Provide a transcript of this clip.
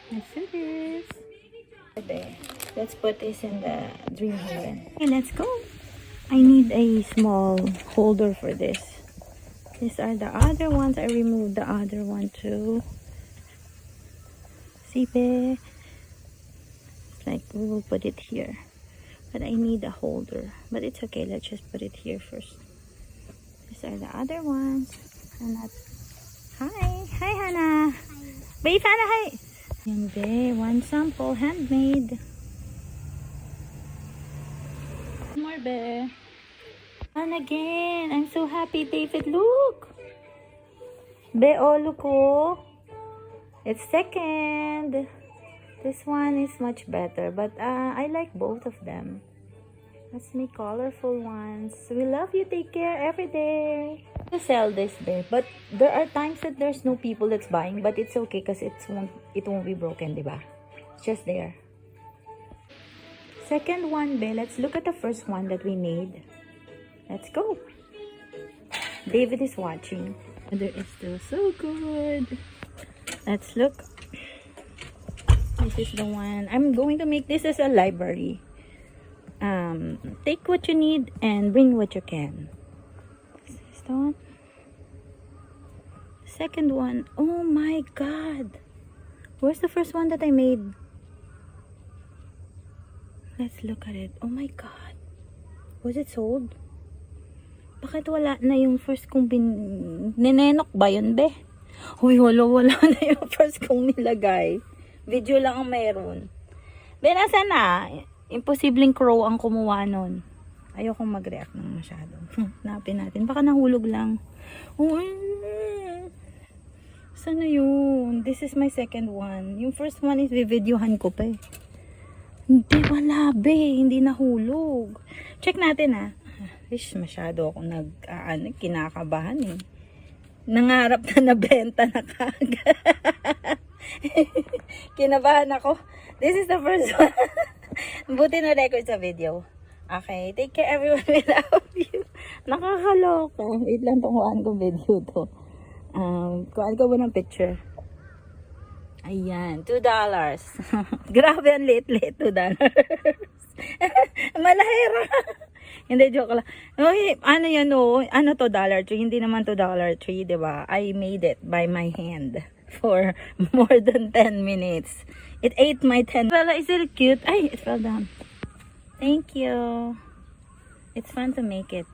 Let's do this. Okay, let's put this in the dream haven. Okay, let's go. I need a small holder for this. These are the other ones. I removed the other one too. See, babe? It's like we will put it here. But I need a holder. But it's okay. Let's just put it here first. These are the other ones. Hannah. Hi. Hi, Hannah. Babe, Hannah, hi. And there, one sample, handmade. More, babe. And again, I'm so happy, David. Look. Be, oh, look, oh. It's second. This one is much better, but I like both of them. Let's make colorful ones. We love you. Take care every day. To sell this, babe, but there are times that there's no people that's buying, but it's okay because it won't be broken, diba? It's just there. Second one, babe. Let's look at the first one that we made. Let's go. David is watching. It is still so good. Let's look. This is the one. I'm going to make this as a library. Take what you need and bring what you can. This is the one. Second one. Oh my god. Where's the first one that I made? Let's look at it. Oh my god. Was it sold? Bakit wala na yung first kong ninenok ba yun, be? Uy, wala na yung first kong nilagay. Video lang ang meron. Be, nasa na? Imposibleng crow ang kumuha nun. Ayokong mag-react ng masyado. Hanapin natin. Baka nahulog lang. Uy, sana yun? This is my second one. Yung first one is videohan ko pa eh. Hindi, wala, be. Hindi nahulog. Check natin ah. Ish, masyado akong kinakabahan eh. Nangarap na nabenta na kagad. Kinabahan ako. This is the first one. Buti na record sa video. Okay, take care everyone. We love you. Nakakaloko. Wait lang, tunguhan ko video to. Kuhaan ko ba ng picture? Ayan, $2. Grabe ang late-late, $2. Malahira. Hindi, joke lang. Okay, ano yan, oh? Ano to, Dollar Tree? Hindi naman to Dollar Tree, diba? I made it by my hand for more than 10 minutes. It ate my 10. Well, is it cute? Ay, it fell down. Thank you. It's fun to make it.